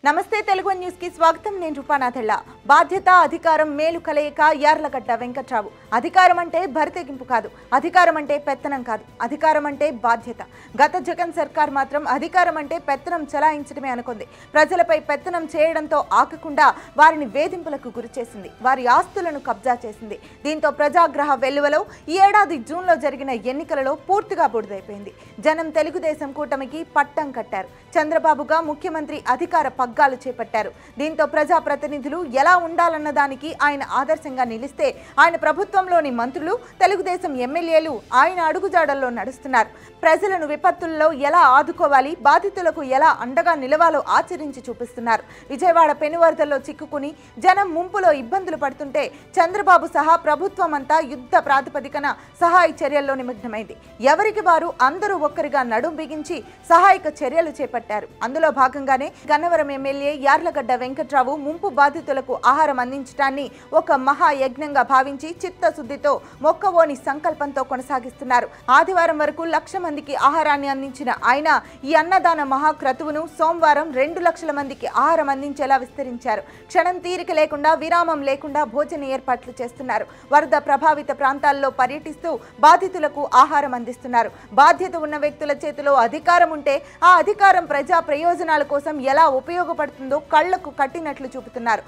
నమస్తే తెలుగు న్యూస్ కి స్వాగతం। నేను రూపానాథెల్ల। బాధ్యత అధికారం మేలు కలయిక యార్లగడ్డ వెంకట్రావు। అధికారం అంటే భరితెగింపు కాదు, అధికారం అంటే పెత్తనం కాదు, అధికారం అంటే బాధ్యత। గత జగన్ సర్కార్ మాత్రం అధికారం అంటే పెత్తనం చలాయించడమే అనుకుంది। ప్రజలపై పెత్తనం చేయడంతో ఆగకుండా వారిని వేధింపులకు గురిచేసింది, వారి ఆస్తులను కబ్జా చేసింది। దీంతో ప్రజాగ్రహ వెల్లువలో ఈ ఏడాది జూన్లో జరిగిన ఎన్నికలలో పూర్తిగా బూడిదైపోయింది। జనం తెలుగుదేశం కూటమికి పట్టం కట్టారు। చంద్రబాబుగా ముఖ్యమంత్రి అధికార పగ్గాలు చేపట్టారు। దీంతో ప్రజా ప్రతినిధులు ఎలా ఉండాలన్న దానికి ఆయన ఆదర్శంగా నిలిస్తే ఆయన ప్రభుత్వంలోని మంత్రులు తెలుగుదేశం ఎమ్మెల్యేలు ఆయన అడుగుజాడల్లో నడుస్తున్నారు। ప్రజలను విపత్తుల్లో ఎలా ఆదుకోవాలి, బాధితులకు ఎలా అండగా నిలవాలో ఆచరించి చూపిస్తున్నారు। విజయవాడ పెనువరదల్లో చిక్కుకుని జనం ముంపులో ఇబ్బందులు పడుతుంటే చంద్రబాబు సహా ప్రభుత్వం అంతా యుద్ధ ప్రాతిపదికన సహాయ చర్యల్లో నిమగ్నమైంది। ఎవరికి వారు అందరూ ఒక్కరిగా నడుం బిగించి సహాయక చర్యలు చేపట్టారు। అందులో భాగంగానే గన్నవరం ఎమ్మెల్యే యార్లగడ్డ వెంకట్రావు ముంపు బాధితులకు ఆహారం అందించడాన్ని ఒక మహాయజ్ఞంగా భావించి చిత్తశుద్ధితో మొక్కవోని సంకల్పంతో కొనసాగిస్తున్నారు। ఆదివారం వరకు 1,00,000 మందికి ఆహారాన్ని అందించిన ఆయన ఈ అన్నదాన మహాక్రతువును సోమవారం 2 లక్షల మందికి ఆహారం అందించేలా విస్తరించారు। క్షణం తీరిక లేకుండా, విరామం లేకుండా భోజన ఏర్పాట్లు చేస్తున్నారు। వరద ప్రభావిత ప్రాంతాల్లో పర్యటిస్తూ బాధితులకు ఆహారం అందిస్తున్నారు। బాధ్యత ఉన్న వ్యక్తుల చేతిలో అధికారం ఉంటే ఆ అధికారం ప్రజా ప్రయోజనాల కోసం ఎలా ఉపయోగపడుతుందో కళ్లకు కట్టినట్లు చూపుతున్నారు।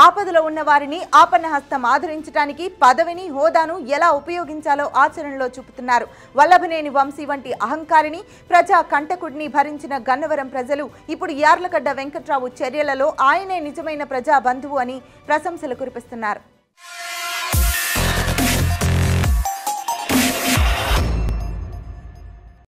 ఆపదలో ఉన్న వారిని ఆపన్నహస్తం ఆదరించడానికి పదవిని, హోదాను ఎలా ఉపయోగించాలో ఆచరణలో చూపుతున్నారు। వల్లభనేని వంశీ వంటి అహంకారిని, ప్రజా కంటకుడిని భరించిన గన్నవరం ప్రజలు ఇప్పుడు యార్లగడ్డ వెంకట్రావు చర్యలలో ఆయనే నిజమైన ప్రజా బంధువు అని ప్రశంసలు కురిపిస్తున్నారు।